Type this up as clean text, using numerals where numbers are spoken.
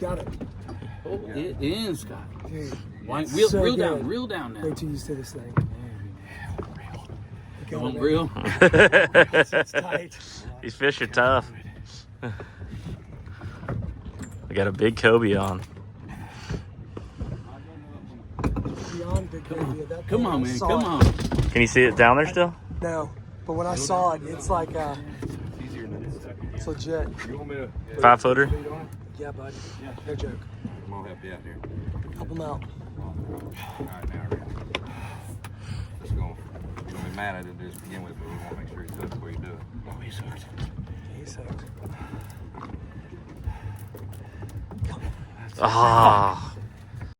Got it. Oh, it in, Scott. Dude, Reel down now. wait till you see this thing. You want real? It's tight. These fish are tough. We got a big Kobe on. Beyond big Kobe, that Come thing, on, I man. saw Come it. on. Can you see it down there still? No, but when I saw it, it's like it's legit. 5 footer. Yeah, bud. No joke. I'm gonna help you out here. Help him out. All right, now, Rick. Let's go. You're gonna be mad at it to begin with, but we want to make sure he's hooked before you do it. Oh, he's hooked. He's hooked. Ah,